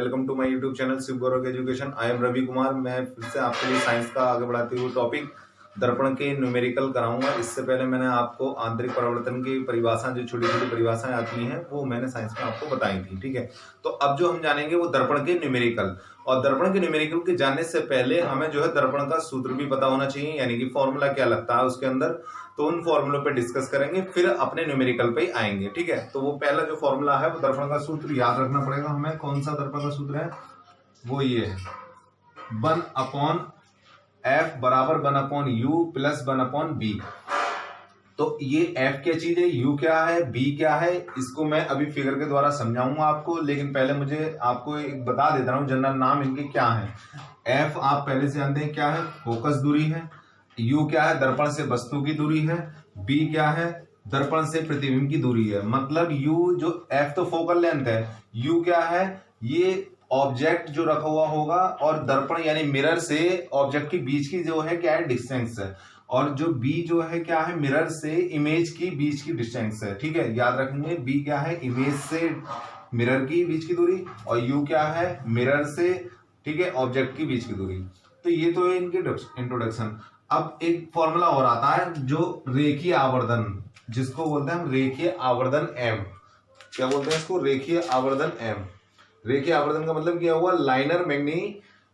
Welcome to my YouTube channel Shiv Gaurav education. I am Ravi Kumar. मैं फिर से आपके लिए साइंस का आगे बढ़ाते हुए टॉपिक दर्पण के न्यूमेरिकल कराऊंगा। इससे पहले मैंने आपको आंतरिक परावर्तन की परिभाषा, जो छोटी छोटी परिभाषाएं आती हैं, वो मैंने साइंस में आपको बताई थी। ठीक है, तो अब जो हम जानेंगे वो दर्पण के न्यूमेरिकल। और दर्पण के न्यूमेरिकल के जानने से पहले हमें जो है दर्पण का सूत्र भी पता होना चाहिए, यानी कि फॉर्मूला क्या लगता है उसके अंदर। तो उन फॉर्मूलों पे डिस्कस करेंगे, फिर अपने न्यूमेरिकल पे आएंगे। ठीक है, तो वो पहला जो फॉर्मूला है वो दर्पण का सूत्र याद रखना पड़ेगा हमें। कौन सा दर्पण का सूत्र है? वो ये है, 1/f बराबर 1/u प्लस 1/b। तो ये f क्या चीज है, u क्या है, b क्या है, इसको मैं अभी फिगर के द्वारा समझाऊंगा आपको। लेकिन पहले मुझे आपको एक बता देता हूं जनरल नाम इनके क्या है। f आप पहले से जानते हैं क्या है, फोकस दूरी है। u क्या है, दर्पण से वस्तु की दूरी है। b क्या है, दर्पण से प्रतिबिंब की दूरी है। मतलब u जो f तो फोकल लेंथ है, u क्या है, ये ऑब्जेक्ट जो रखा हुआ होगा, और दर्पण यानी मिरर से ऑब्जेक्ट के बीच की जो है क्या है, डिस्टेंस है। और जो b जो है क्या है, मिरर से इमेज की बीच की डिस्टेंस है। ठीक है, याद रखेंगे b क्या है, इमेज से मिरर की बीच की दूरी, और u क्या है, मिरर से, ठीक है, ऑब्जेक्ट की बीच की दूरी। तो ये तो है इनके इंट्रोडक्शन। अब एक फॉर्मूला और आता है जो रेखीय आवर्धन, जिसको बोलते हैं हम रेखीय आवर्धन m। क्या बोलते हैं इसको? रेखीय आवर्धन m। रेखीय आवर्धन का मतलब क्या हुआ? लाइनर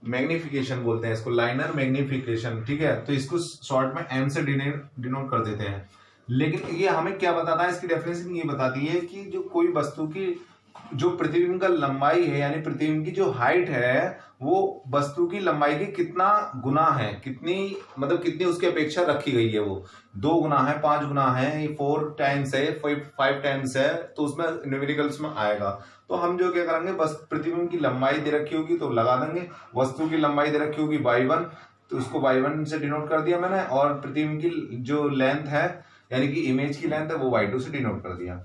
मैग्निफिकेशन बोलते हैं इसको, लाइनर मैग्निफिकेशन। ठीक है, तो इसको शॉर्ट में m से डिनोट कर देते हैं। लेकिन ये हमें क्या बताता है, इसकी डेफिनेशन ये बताती है कि जो कोई वस्तु की जो प्रतिबिंब का लंबाई है, यानी प्रतिबिंब की जो हाइट है, वो वस्तु की लंबाई के कितना गुना है, कितनी मतलब कितनी उसकी अपेक्षा रखी गई है। वो 2 गुना है, 5 गुना है, 4 टाइम्स है, 5 टाइम्स है, तो उसमें न्यूमेरिकल्स में आएगा। तो हम जो क्या करेंगे, बस प्रतिबिंब की लंबाई दे रखी होगी तो लगा देंगे। वस्तु की लंबाई दे रखी होगी y1, तो उसको y1 से डिनोट कर दिया मैंने। और प्रतिबिंब की जो लेंथ है, यानी कि इमेज की लेंथ है, वो y2 से डिनोट कर दिया।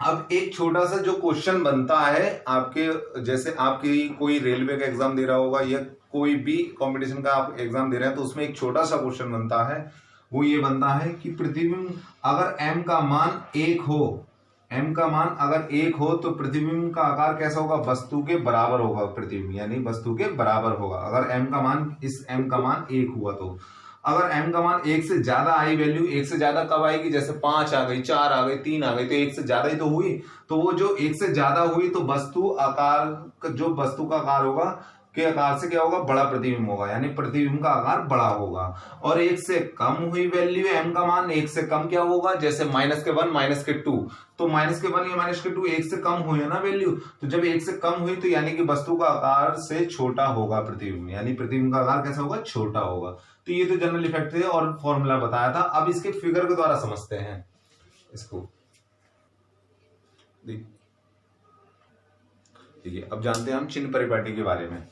अब एक छोटा सा जो क्वेश्चन बनता है आपके, जैसे आपकी कोई रेलवे का एग्जाम दे रहा होगा या कोई भी कंपटीशन का आप एग्जाम दे रहे हैं, तो उसमें एक छोटा सा क्वेश्चन बनता है। वो ये बनता है कि प्रतिबिंब अगर m का मान 1 हो, m का मान अगर 1 हो तो प्रतिबिंब का आकार कैसा होगा? वस्तु के बराबर होगा। प्रतिबिंब यानी वस्तु के बराबर होगा अगर m का मान, इस m का मान 1 हुआ तो। अगर m का मान 1 से ज्यादा आई वैल्यू, 1 से ज्यादा कब आएगी? जैसे 5 आ गई, 4 आ गई, 3 आ गई, तो 1 से ज्यादा ही तो हुई। तो वो जो 1 से ज्यादा हुई तो वस्तु आकार, जो वस्तु का आकार होगा के आकार से क्या होगा? बड़ा प्रतिबिंब होगा, यानी प्रतिबिंब का आकार बड़ा होगा। और 1 से कम हुई वैल्यू m का मान, 1 से कम क्या होगा? जैसे -1 -2, तो -1 या -2 1 से कम हुई है ना वैल्यू। तो जब 1 से कम हुई तो यानी कि वस्तु का आकार से छोटा होगा प्रतिबिंब, यानी प्रतिबिंब का आकार कैसा होगा? छोटा होगा। तो ये तो जनरल इफेक्ट थे और फॉर्मूला बताया था। अब इसके फिगर के द्वारा समझते हैं इसको। देखिए, अब जानते हैं हम चिन्ह परिपाटी के बारे में।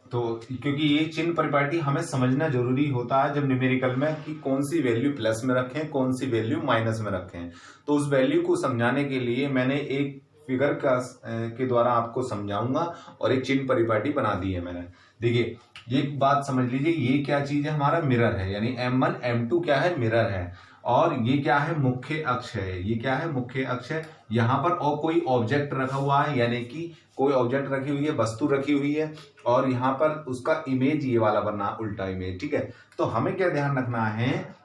तो क्योंकि ये चिन्ह परिपाटी हमें समझना जरूरी होता है जब न्यूमेरिकल में, कि कौन सी वैल्यू प्लस में रखें, कौन सी वैल्यू माइनस में रखें। तो उस वैल्यू को समझाने के लिए मैंने एक फिगर के द्वारा आपको समझाऊंगा, और एक चिन्ह परिपाटी बना दी है मैंने। देखिए, ये बात समझ लीजिए, ये क्या चीज है? हमारा मिरर है, यानी m1 m2 क्या है? मिरर है। और ये क्या है? मुख्य अक्ष है। ये क्या है? मुख्य अक्ष है। यहाँ पर और कोई ऑब्जेक्ट रखा हुआ है, यानी कि कोई ऑब्जेक्ट रखी हुई है, वस्तु रखी हुई है, और यहाँ पर उसका इमेज ये वाला बनना, उल्टा इमेज। ठीक है, तो हमें क्या ध्यान रखना है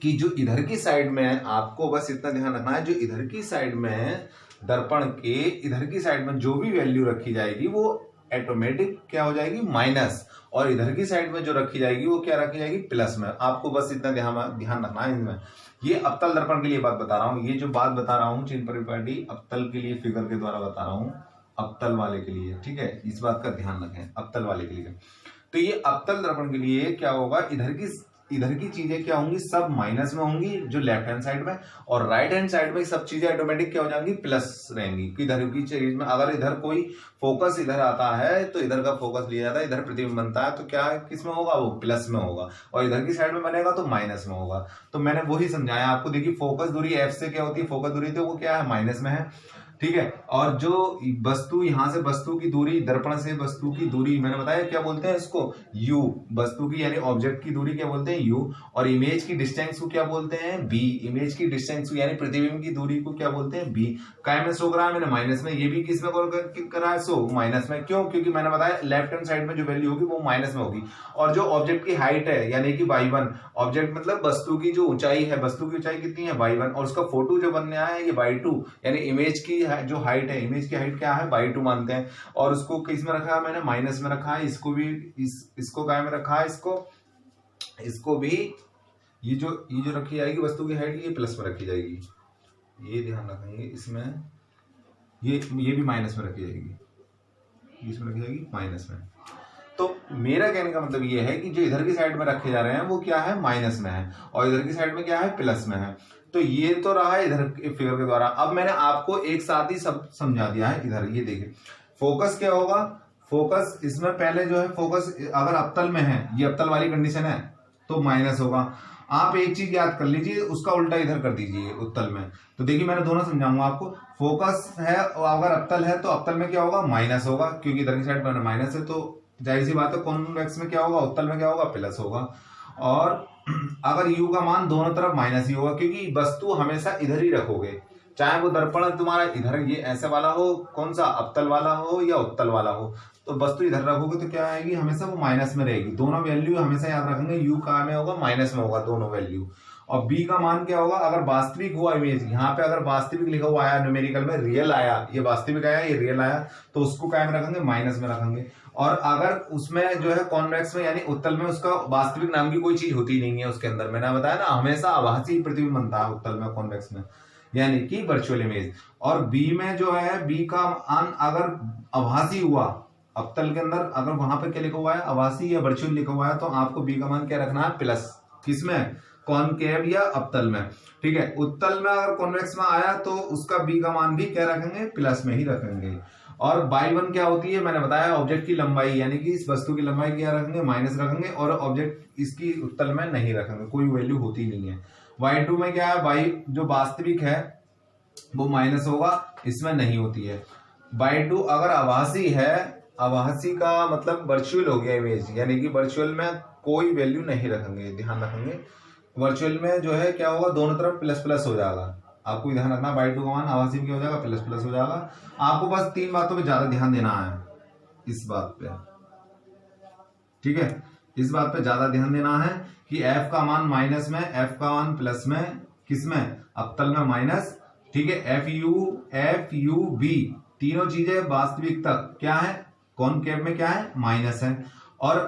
कि जो इधर की साइड में, आपको बस इतना ध्यान रखना है, जो इधर की साइड में, दर्पण के इधर की साइड में जो भी वैल्यू रखी जाएगी वो ऑटोमेटिक क्या हो जाएगी? माइनस। और इधर की साइड में जो रखी जाएगी वो क्या रखी जाएगी? प्लस में। आपको बस इतना ध्यान रखना है इनमें। ये अवतल दर्पण के लिए बात बता रहा हूँ। ये जो बात बता रहा हूँ चिन्ह परिपाटी अवतल के लिए फिगर के द्वारा बता रहा हूँ, अवतल वाले के लिए। ठीक है, इस बात का ध्यान रखें, अवतल वाले के लिए। तो ये अवतल दर्पण के लिए क्या होगा? इधर की चीजें क्या होंगी? सब माइनस में होंगी, जो लेफ्ट हैंड साइड में, और राइट हैंड साइड में सब चीजें ऑटोमेटिक क्या हो जाएंगी? प्लस रहेंगी। इधर की चीज में अगर इधर कोई फोकस इधर आता है तो इधर का फोकस लिया जाता है, इधर प्रतिबिंब बनता है, तो क्या किस में होगा? वो प्लस में होगा। और इधर की साइड में बनेगा तो माइनस में होगा। तो मैंने वही समझाया आपको। देखिए, फोकस दूरी f से क्या होती है? फोकस दूरी तो वो क्या है? माइनस में है। ठीक है। और जो वस्तु यहां से वस्तु की दूरी, दर्पण से वस्तु की दूरी मैंने बताया क्या बोलते हैं इसको, u। वस्तु की यानी ऑब्जेक्ट की दूरी क्या बोलते हैं, u। और इमेज की डिस्टेंस को क्या बोलते हैं, b। इमेज की डिस्टेंस यानी प्रतिबिंब की दूरी को क्या बोलते हैं, b। काय में शो करा है मैंने माइनस में, ये भी किस में करा है, शो माइनस में। क्यों, क्योंकि मैंने बताया लेफ्ट हैंड साइड में जो वैल्यू होगी वो माइनस में होगी। और जो ऑब्जेक्ट की हाइट है यानी कि y1, ऑब्जेक्ट मतलब वस्तु की जो ऊंचाई है, वस्तु की ऊंचाई कितनी है y1, और उसका फोटो जो बनने आया है ये y2, यानी इमेज की जो हाइट है, इमेज की हाइट क्या है y2 मानते हैं। और उसको किस में रखा है मैंने, माइनस में रखा है। इसको भी इसको काय में रखा है, इसको भी ये जो रखी जाएगी वस्तु की हाइट, ये प्लस में रखी जाएगी, ये ध्यान रखेंगे। इसमें ये भी माइनस में रखी जाएगी, इसमें रखी जाएगी माइनस में। तो मेरा कहने का मतलब ये है कि जो इधर की साइड में रखे जा रहे हैं वो क्या है, माइनस में है, और इधर की साइड में क्या है, प्लस में है। तो ये तो रहा है इधर के फिगर के द्वारा। अब मैंने आपको एक साथ ही सब समझा दिया है। इधर ये देखिए, फोकस क्या होगा, फोकस इसमें पहले जो है, फोकस अगर अवतल में है, ये अवतल वाली कंडीशन है तो माइनस होगा। आप एक चीज याद कर लीजिए, उसका उल्टा इधर कर दीजिए उत्तल में। तो देखिए मैंने दोनों समझाऊंगा आपको। फोकस है अगर अवतल है तो अवतल में क्या होगा, माइनस होगा, क्योंकि इधर की साइड में माइनस है। तो जाहिर सी बात है कॉन्वेक्स में क्या होगा, उत्तल में क्या होगा, प्लस होगा। और अगर u का मान दोनों तरफ माइनस ही होगा, क्योंकि वस्तु हमेशा इधर ही रखोगे, चाहे वो दर्पण तुम्हारा इधर ये ऐसे वाला हो, कौन सा अवतल वाला हो या उत्तल वाला हो, तो वस्तु इधर रखोगे तो क्या आएगी, हमेशा वो माइनस में रहेगी। दोनों वैल्यू हमेशा याद रखेंगे, u का में होगा माइनस में होगा दोनों वैल्यू। और b का मान क्या होगा, अगर वास्तविक हुआ इमेज, यहाँ पे अगर वास्तविक लिखा हुआ आया न्यूमेरिकल में, रियल आया, ये वास्तविक आया, ये रियल आया, तो उसको क्या में रखेंगे, माइनस में रखेंगे। और अगर उसमें जो है कॉन्वेक्स में यानी उत्तल में, उसका वास्तविक नाम की कोई चीज होती नहीं है उसके अंदर, मैंने बताया ना, हमेशा आभासी प्रतिबिंब बनता है उत्तल में, कॉन्वेक्स में, यानी कि वर्चुअल इमेज। और बी में जो है, बी का मान अगर आभासी हुआ, अवतल के अंदर अगर वहां पे क्या लिखा हुआ है, आभासी या वर्चुअल लिखा हुआ है, तो आपको बी का मान क्या रखना है, प्लस। किसमें, कॉनकेव या अवतल में, ठीक है। उत्तल में अगर कॉन्वेक्स में आया तो उसका बी का मान भी क्या रखेंगे, प्लस में ही रखेंगे। और y1 क्या होती है, मैंने बताया ऑब्जेक्ट की लंबाई, यानी कि इस वस्तु की लंबाई क्या रखेंगे, माइनस रखेंगे, और ऑब्जेक्ट इसकी उत्तल में नहीं रखेंगे, कोई वैल्यू होती नहीं है। y2 में क्या है, y जो वास्तविक है वो माइनस होगा, इसमें नहीं होती है। y2 अगर आभासी है, आभासी का मतलब वर्चुअल हो गया इमेज, यानी कि वर्चुअल में कोई वैल्यू नहीं रखेंगे, ध्यान रखेंगे। वर्चुअल में जो है क्या होगा, दोनों तरफ प्लस प्लस हो जाएगा, आपको ध्यान रखना। y2 का मान आभासी में क्या हो जाएगा, प्लस प्लस हो जाएगा। आपको बस तीन बातों पे ज्यादा ध्यान देना है, इस बात पे, ठीक है, इस बात पे ज्यादा ध्यान देना है कि f का मान माइनस में, f का मान प्लस में, किसमें, अवतल में माइनस, ठीक है। f u b तीनों चीजें वास्तविक तक क्या है, कॉनकेव में क्या है, माइनस है, और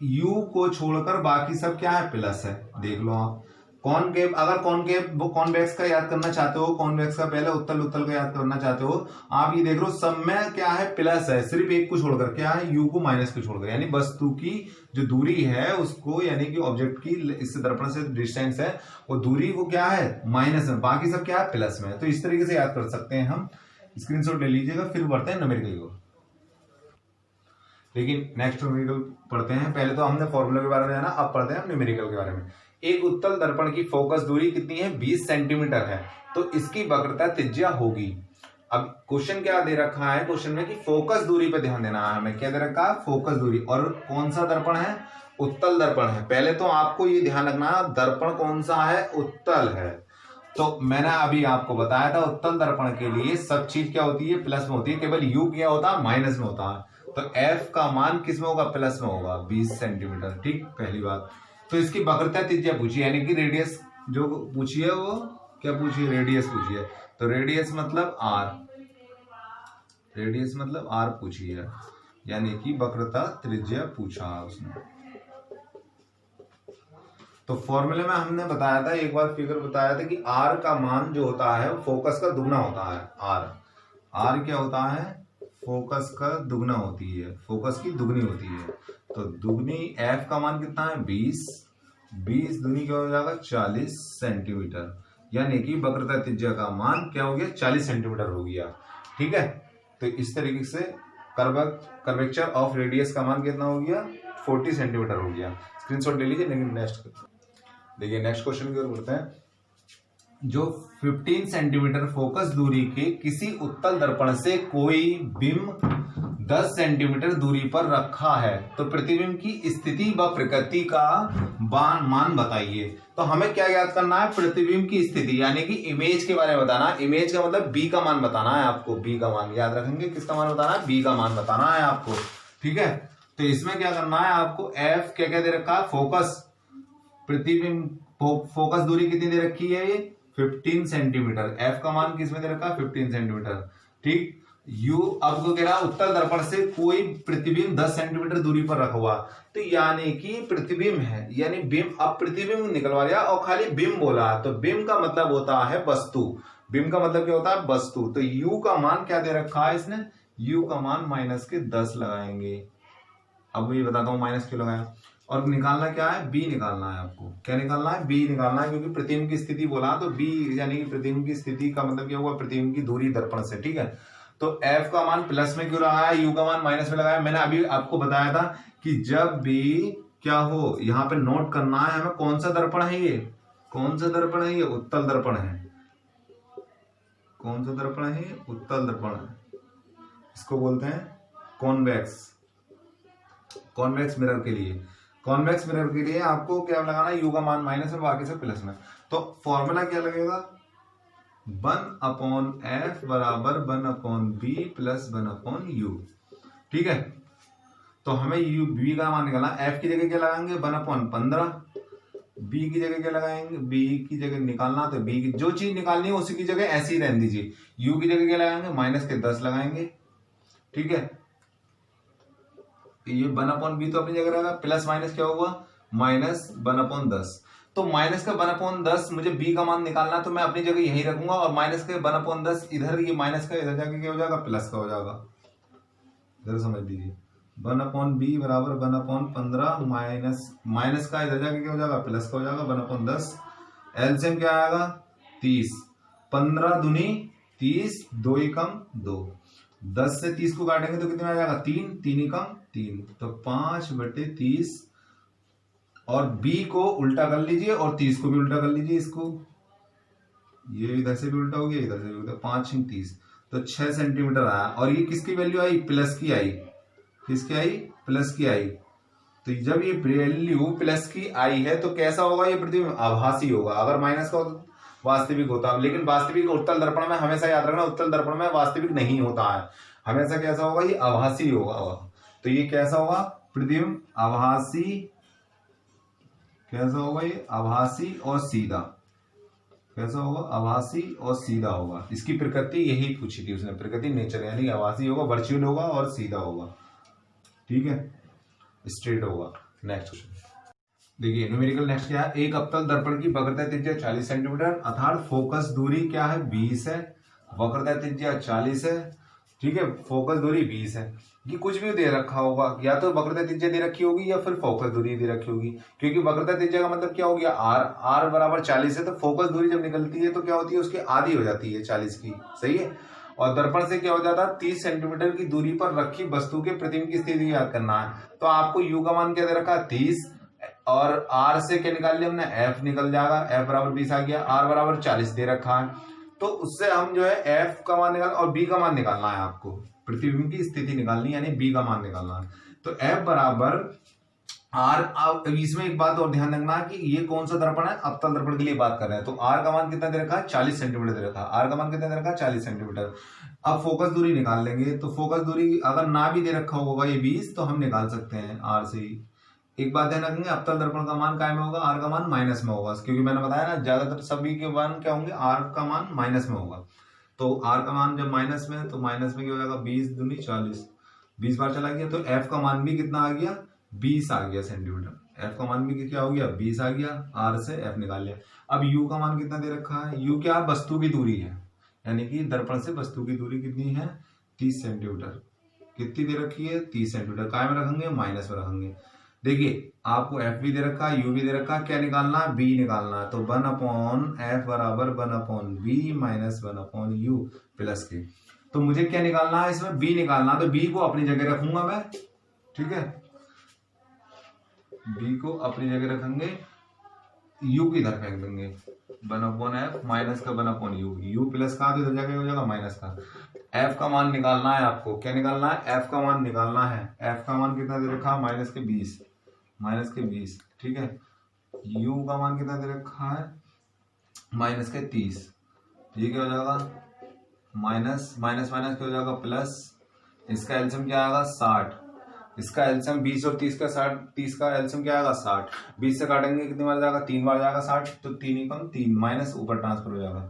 u को छोड़कर बाकी सब क्या है, प्लस है। देख लो आप, कॉनकेव, अगर कॉनकेव वो कॉन्वेक्स का याद करना चाहते हो, कॉन्वेक्स का पहले उत्तल, उत्तल का याद करना चाहते हो, आप ये देख लो सब में क्या है, प्लस है, सिर्फ एक को छोड़कर क्या है, u को माइनस को छोड़कर, यानी वस्तु की जो दूरी है उसको, यानी कि ऑब्जेक्ट की इससे दर्पण से डिस्टेंस है, वो दूरी वो क्या है, माइनस में, बाकी सब क्या है, प्लस में। तो इस तरीके से याद कर सकते हैं हम, स्क्रीनशॉट ले लीजिएगा। फिर बढ़ते हैं न्यूमेरिकल की ओर। लेकिन नेक्स्ट न्यूमेरिकल पढ़ते हैं, पहले तो हमने फॉर्मूला के बारे में जाना, अब पढ़ते हैं न्यूमेरिकल के बारे में। एक उत्तल दर्पण की फोकस दूरी कितनी है, 20 सेंटीमीटर है, तो इसकी वक्रता त्रिज्या होगी। अब क्वेश्चन क्या दे रखा है, क्वेश्चन में कि फोकस दूरी पे ध्यान देना है हमें, क्या दे रखा है, फोकस दूरी, और कौन सा दर्पण है, उत्तल दर्पण है। पहले तो आपको ये ध्यान रखना, दर्पण कौन सा है, उत्तल है। तो मैंने अभी आपको बताया था उत्तल दर्पण के लिए सब चीज क्या होती है, प्लस में होती है, केवल u क्या होता है, माइनस में होता है। तो f का मान किस में होगा, प्लस में होगा, 20 सेंटीमीटर, ठीक, पहली बात। तो इसकी वक्रता त्रिज्या पूछी, यानी कि रेडियस जो पूछी है, वो क्या पूछी है, रेडियस पूछी है। तो रेडियस मतलब r, रेडियस मतलब r पूछी है, यानी कि वक्रता त्रिज्या पूछा उसने। तो फॉर्मूले में हमने बताया था, एक बार फिगर बताया था कि r का मान जो होता है फोकस का दुगना होता है। r क्या होता है, फोकस का दुगना होती है, फोकस की दुगनी होती है। तो दुगनी f का मान कितना है, 20 दुनी क्या हो जाएगा, 40 सेंटीमीटर, यानी कि वक्रता त्रिज्या का मान क्या हो गया, 40 सेंटीमीटर हो गया, ठीक है। तो इस तरीके से कर्वेचर ऑफ रेडियस का मान कितना हो गया, 40 सेंटीमीटर हो गया। स्क्रीनशॉट ले लीजिए। लेकिन नेक्स्ट देखिए, नेक्स्ट क्वेश्चन की ओर बढ़ते हैं। जो 15 सेंटीमीटर फोकस दूरी के किसी उत्तल दर्पण से कोई बिंब 10 सेंटीमीटर दूरी पर रखा है तो प्रतिबिंब की स्थिति व प्रकृति का मान बताइए। तो हमें क्या याद करना है, प्रतिबिंब की स्थिति यानी कि इमेज के बारे में बताना। इमेज का मतलब बी का मान बताना है आपको, बी का मान याद रखेंगे, किसका मान बताना है, बी का मान बताना है आपको। ठीक है, तो इसमें क्या करना है आपको, एफ क्या क्या दे रखा है, फोकस प्रतिबिंब फोकस दूरी कितनी दे रखी है, ये 15 सेंटीमीटर। एफ का मान किसमें दे रखा है, 15 सेंटीमीटर। ठीक, यू आपको कह रहा है उत्तल दर्पण से कोई प्रतिबिंब 10 सेंटीमीटर दूरी पर रखा हुआ, तो यानी कि प्रतिबिंब है, यानी बिंब, अब प्रतिबिंब निकलवा लिया और खाली बिंब बोला, तो बिंब का मतलब होता है वस्तु। बिंब का मतलब क्या होता है, वस्तु। तो यू का मान क्या दे रखा है इसने, यू का मान -10 लगाएंगे। अब ये बताता हूं माइनस क्यों लगाया। और निकालना क्या है, बी निकालना है आपको। क्या निकालना है, बी निकालना है, क्योंकि प्रतिबिंब की स्थिति बोला तो बी यानी कि प्रतिबिंब की स्थिति का मतलब क्या हुआ, प्रतिबिंब की दूरी दर्पण से। ठीक है, तो एफ का मान प्लस में क्यों रहा है, यू का मान माइनस में लगाया। मैंने अभी आपको बताया था कि जब भी क्या हो, यहाँ पे नोट करना है हमें कौन सा दर्पण है, ये कौन सा दर्पण है, ये उत्तल दर्पण है। कौन सा दर्पण है, ये उत्तल दर्पण है, इसको बोलते हैं कॉन्वेक्स। कॉन्वेक्स मिरर के लिए, कॉन्वेक्स मिरर के लिए आपको क्या लगाना है, यू का मान माइनस में, बाकी से प्लस में। तो फॉर्मूला क्या लगेगा, 1/f बराबर 1/b प्लस 1/u। ठीक है, तो हमें यू बी का मान निकालना। एफ की जगह क्या लगाएंगे, 1/15। बी की जगह क्या लगाएंगे, बी की जगह निकालना, तो बी की जो चीज निकालनी है उसी की जगह ऐसे ही रहने दीजिए। यू की जगह क्या लगाएंगे, -10 लगाएंगे। ठीक है, ये 1/b तो अपनी जगह रहेगा, प्लस माइनस क्या हुआ, -1/10। तो माइनस का 1/10 मुझे बी का मान निकालना, तो मैं अपनी जगह यही रखूंगा, और माइनस के 1/10 इधर, ये माइनस का इधर जाके क्या हो जाएगा, प्लस का हो जाएगा। इधर समझ लीजिए, 1/b बराबर 1/15 माइनस का इधर जाके क्या हो जाएगा, प्लस का हो जाएगा, 1/10। एलसीएम क्या आएगा, 30। 15 दूनी 30, 2 एकम 2। 10 से 30 को काटेंगे तो कितने आ जाएगा, 3, 3 एकम 3, तो 5/30। और b को उल्टा कर लीजिए और 30 को भी उल्टा कर लीजिए, इसको ये इधर से भी उल्टा हो गया, इधर से भी उल्टा, 5 × 30, तो 6 सेंटीमीटर आया। और ये किसकी वैल्यू आई, प्लस की आई, किसकी आई, प्लस की आई। तो जब ये वैल्यू प्लस की आई है तो कैसा होगा, ये प्रतिबिंब आभासी होगा। अगर माइनस का वास्तविक होता, लेकिन वास्तविक उत्तल दर्पण में हमेशा याद रखना, उत्तल दर्पण में वास्तविक नहीं होता है, हमेशा कैसा होगा, ये आभासी होगा। तो ये कैसा होगा, प्रतिबिंब आभासी, कैसा होगा, ये आभासी और सीधा, कैसा होगा, आभासी और सीधा होगा। इसकी प्रकृति यही पूछी थी उसने, प्रकृति नेचर, यानी आभासी होगा, वर्चुअल होगा और सीधा होगा। ठीक है, स्ट्रेट होगा। नेक्स्ट क्वेश्चन देखिए, न्यूमेरिकल नेक्स्ट क्या है, एक अवतल दर्पण की वक्रता त्रिज्या 40 सेंटीमीटर, अर्थात फोकस दूरी क्या है, 20 है, वक्रता त्रिज्या 40 है। ठीक है, फोकस दूरी 20 है। ये कुछ भी दे रखा होगा, या तो वक्रता त्रिज्या दे रखी होगी या फिर फोकस दूरी दे रखी होगी, क्योंकि वक्रता त्रिज्या का मतलब क्या हो गया, r बराबर 40 है, तो फोकस दूरी जब निकलती है तो क्या होती है, उसकी आधी हो जाती है 40 की। सही है, और दर्पण से क्या हो जाता है, 30 सेंटीमीटर की दूरी पर रखी वस्तु के प्रतिबिंब की स्थिति याद करना है। तो आपको यू का मान क्या दे रखा है, 30, और r से क्या निकाल लिया हमने, f निकल जाएगा, f बराबर 20 आ गया, r बराबर 40 दे रखा है, तो उससे हम जो है f का मान निकाल और b का मान निकालना है, आपको प्रतिबिंब की स्थिति निकालनी, यानी b का मान निकालना है। तो f बराबर r, अब इसमें एक बात और ध्यान रखना कि ये कौन सा दर्पण है, अवतल दर्पण के लिए बात कर रहे हैं। तो r का मान कितना दे रखा है, 40 सेंटीमीटर दे रखा है, r का मान कितना दे रखा है, 40 सेंटीमीटर। अब फोकस दूरी निकाल लेंगे, तो फोकस दूरी अगर ना भी दे रखा होगा ये 20, तो हम निकाल सकते हैं r से ही। एक बात ध्यान रखेंगे, अवतल दर्पण का मान काय में होगा, r का मान माइनस में होगा, क्योंकि मैंने बताया ना ज्यादातर सभी के मान क्या होंगे, r का मान माइनस में होगा। तो r का मान जब माइनस में है तो माइनस में क्या हो जाएगा, 20 दूनी 40, 20 बार चला गया, तो f का मान भी कितना आ गया, 20 आ गया सेंटीमीटर। f का मान भी क्या हो गया, 20 आ गया, r से f निकाल लिया। अब u का मान कितना दे रखा है, u क्या वस्तु की दूरी है, यानी कि दर्पण से वस्तु की दूरी कितनी है, 30 सेंटीमीटर। कितनी दे रखी है, 30 सेंटीमीटर। काय में रखेंगे, माइनस में रखेंगे। देखिए, आपको f भी दे रखा है, u भी दे रखा है, क्या निकालना है, b निकालना है। तो 1/f बराबर 1/b माइनस 1/u प्लस के। तो मुझे क्या निकालना है, इसमें b निकालना है, तो b को अपनी जगह रखूंगा मैं। ठीक है, b को अपनी जगह रखेंगे, यू की इधर फेंक देंगे, वन अपॉन एफ माइनस का one upon you, you plus का तो इधर जाके हो जाएगा माइनस का। एफ का मान निकालना है आपको, क्या निकालना है, एफ का मान निकालना है। एफ का मान कितना दे रखा है, माइनस के 20, माइनस के 20, ठीक है। यू का मान कितना दे रखा है, माइनस के 30, ये क्या हो जाएगा, माइनस माइनस माइनस क्या हो जाएगा प्लस, इसका एलसीएम क्या आएगा 60, इसका एलसीएम 20 और 30 का 60, 30 का एलसीएम क्या आएगा 60, 20 से काटेंगे कितनी बार जाएगा, 3 बार जाएगा 60, तो 3 ही कम 3 माइनस ऊपर ट्रांसफर हो जाएगा,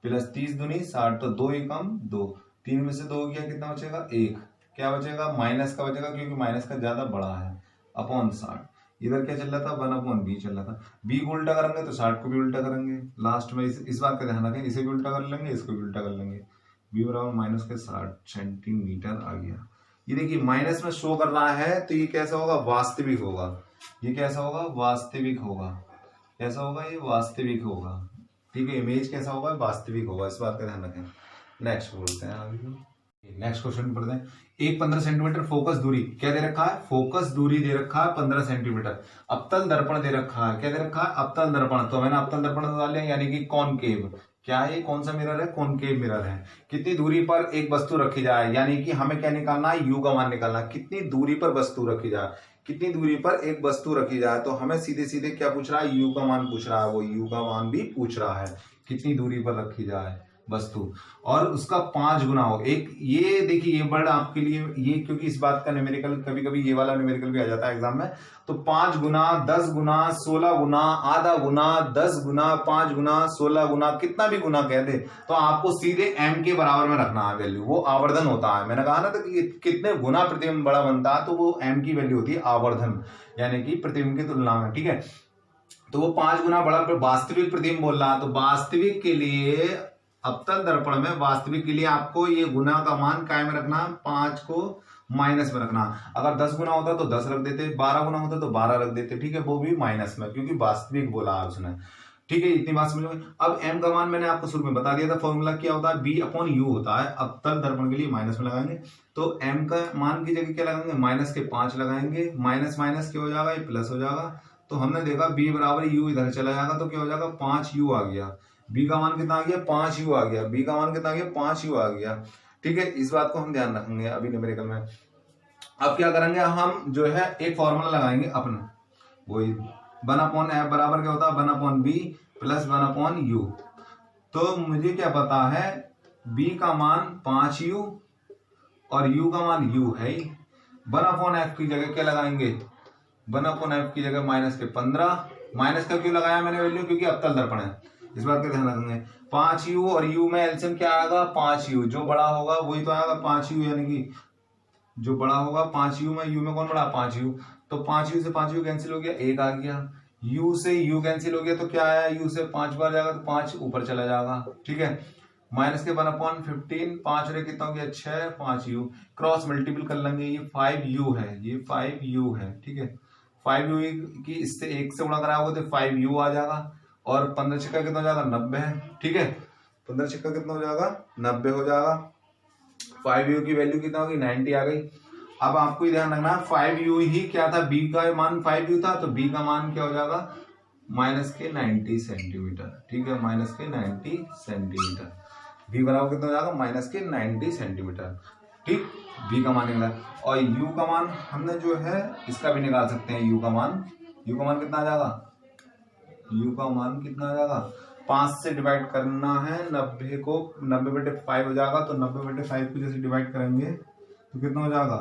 प्लस 30 दूनी 60, तो 2 ही कम 2, 3 में से 2 गया कितना बचेगा 1, क्या बचेगा माइनस का बचेगा, क्योंकि माइनस का ज्यादा बड़ा है, अपॉन 60। इधर क्या चल रहा था, वन अपॉन बी चल रहा था, बी को उल्टा करेंगे तो 60 को भी उल्टा करेंगे, लास्ट में इस बात का ध्यान रखें, इसे भी उल्टा कर लेंगे, इसको भी उल्टा कर लेंगे, बी बराबर माइनस के 60 सेंटीमीटर आ गया। ये देखिए माइनस में शो कर रहा है, तो ये कैसा होगा, वास्तविक होगा, ये कैसा होगा, वास्तविक होगा, कैसा होगा, ये वास्तविक होगा, ठीक है। इमेज कैसा होगा, वास्तविक होगा, इस बात का ध्यान रखें। नेक्स्ट बोलते हैं आगे, नेक्स्ट क्वेश्चन पढ़ते हैं। एक 15 सेंटीमीटर फोकस दूरी, क्या दे रखा है, फोकस दूरी दे रखा है 15 सेंटीमीटर, अवतल दर्पण दे रखा है, क्या दे रखा है, अवतल दर्पण, तो मैंने अवतल दर्पण डाल लिया, यानी कि कॉनकेव, क्या है, कौन सा मिरर है, कॉनकेव मिरर है। कितनी दूरी पर एक वस्तु रखी जाए, यानी कि हमें क्या निकालना है, यू का मान निकालना है, कितनी दूरी पर वस्तु रखी जाए, कितनी दूरी पर एक वस्तु रखी जाए, तो हमें सीधे सीधे क्या पूछ रहा है, यू का मान पूछ रहा है, वो यू का मान भी पूछ रहा है, कितनी दूरी पर रखी जाए वस्तु, और उसका 5 गुना हो। एक ये देखिए, ये वर्ड आपके लिए, ये क्योंकि इस बात का न्यूमेरिकल कभी कभी ये वाला न्यूमेरिकल भी आ जाता है एग्जाम में, तो 5 गुना, 10 गुना, 16 गुना, आधा गुना, 10 गुना, 5 गुना, 16 गुना, कितना भी गुना कह दे तो आपको सीधे m के बराबर में रखना है वैल्यू, वो आवर्धन होता है। मैंने कहा ना, तो कितने गुना प्रतिबिंब बड़ा बनता है, तो वो m की वैल्यू होती है आवर्धन, यानी कि प्रतिबिंब की तुलना में, ठीक है। तो वो 5 गुना बड़ा वास्तविक प्रतिबिंब बोल रहा है, तो वास्तविक के लिए अवतल दर्पण में, वास्तविक के लिए आपको ये गुना का मान काय में रखना, 5 को माइनस में रखना। अगर 10 गुना होता तो 10 रख देते, 12 गुना होता तो 12 रख देते, ठीक है, वो भी माइनस में, क्योंकि वास्तविक बोला है उसने, ठीक है। इतनी बात समझ में। अब m का मान मैंने आपको शुरू में बता दिया था, फॉर्मूला क्या होता है, b अपॉन u होता है, अवतल दर्पण के लिए माइनस में लगाएंगे, तो m का मान की जगह क्या लगाएंगे, माइनस के 5 लगाएंगे, माइनस माइनस क्या हो जाएगा, ये प्लस हो जाएगा, तो हमने देखा b बराबर u इधर चला जाएगा, तो क्या हो जाएगा 5u आ गया, b का मान कितना आ गया 5u आ गया, b का मान कितना आ गया 5u आ गया, ठीक है। इस बात को हम ध्यान रखेंगे अभी न्यूमेरिकल में। अब क्या करेंगे, हम जो है एक फॉर्मूला लगाएंगे अपना, वही 1 अपॉन एफ बराबर क्या होता है, 1 upon b plus 1 upon u. तो मुझे क्या पता है, b का मान 5u और u का मान u है ही, 1 अपॉन एफ की जगह क्या लगाएंगे, 1 अपॉन एफ की जगह माइनस के 15, माइनस का क्यों लगाया मैंने वैल्यू, क्योंकि अवतल दर्पण है, इस बात का ध्यान रखेंगे। 5u और u में एलसीएम क्या आएगा 5u, जो बड़ा होगा वही तो आएगा 5u, यानी कि जो बड़ा होगा 5u में, u में कौन बड़ा 5u, तो 5u से 5u कैंसिल हो गया, 1 आ गया, u से u कैंसिल हो गया, तो क्या आया, u से 5 बार जाएगा तो 5 ऊपर चला जाएगा, ठीक है। माइनस के 1 अपॉन 15, 5 रे कितना हो गया 6, 5u, क्रॉस मल्टीपल कर लेंगे, ये 5u है, ये 5u है, ठीक है। 5u की इससे 1 से गुणा करा होगा तो 5u आ जाएगा, और 15 छिक्का कितना हो जाएगा 90 है, ठीक है। 15 छिक्का कितना हो जाएगा 90 हो जाएगा, 5u की वैल्यू कितना होगी 90 आ गई। अब आपको ध्यान रखना है 5u ही क्या था, b का मान 5u था, तो b का मान क्या हो जाएगा माइनस के 90 सेंटीमीटर, ठीक है, माइनस के 90 सेंटीमीटर, b बराबर कितना हो जाएगा माइनस के 90 सेंटीमीटर, ठीक, b का मान निकला। और u का मान हमने जो है इसका भी निकाल सकते हैं, u का मान कितना आ जाएगा, u का मान कितना आ जाएगा, 5 से डिवाइड करना है 90 को, 90/5 हो जाएगा, तो 90/5 को जैसे डिवाइड करेंगे तो कितना हो जाएगा,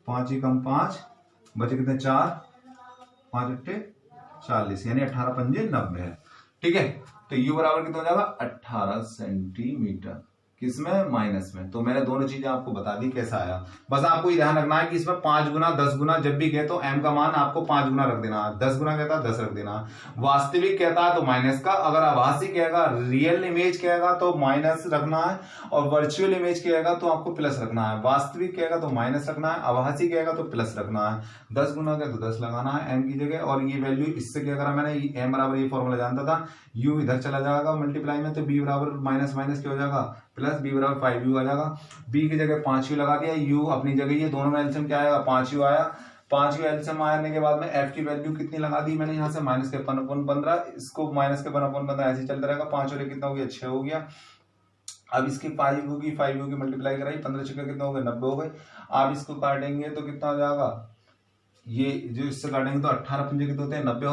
5 ही कम 5 बचे कितने 4, 5 अट्ठे 40, यानी 18 पंजे 90 है, ठीक है। तो u बराबर कितना हो जाएगा 18 सेंटीमीटर, किसमें माइनस में। तो मैंने दोनों चीजें आपको बता दी कैसा आया, बस आपको ये ध्यान रखना है कि इसमें 5 गुना 10 गुना जब भी कहे तो m का मान आपको 5 गुना रख देना, 10 गुना कहता है 10 रख देना, वास्तविक कहता है तो माइनस का, अगर आभासी कहेगा रियल इमेज कहेगा तो माइनस रखना है, और वर्चुअल इमेज कहेगा तो आपको प्लस रखना है, वास्तविक कहेगा तो माइनस रखना है, आभासी कहेगा तो प्लस रखना है, 10 गुना का तो 10 लगाना है m की जगह, और ये वैल्यू इससे क्या करा मैंने, m बराबर ये फॉर्मूला जानता था, u इधर चला जाएगा मल्टीप्लाई में, तो b बराबर माइनस माइनस क्या हो जाएगा प्लस, b बराबर 5u आ जाएगा, b की जगह 5u लगा दिया, u अपनी जगह, ये दोनों में एलसीएम क्या आएगा 5u आया, 5 का एलसीएम आने के बाद में एफ की वैल्यू कितनी लगा दी मैंने यहाँ से माइनस के 1/15, इसको माइनस के 1/15 ऐसे ही चलता रहेगा। 5 और 1 कितना हो गया 6 हो गया। अब इसकी 5 होगी मल्टीप्लाई कराई 15 6 कितना हो गए 90 हो गए। आप इसको काटेंगे तो कितना हो जाएगा, ये जो इससे काटेंगे तो 18 पंजे कितने होते हैं 90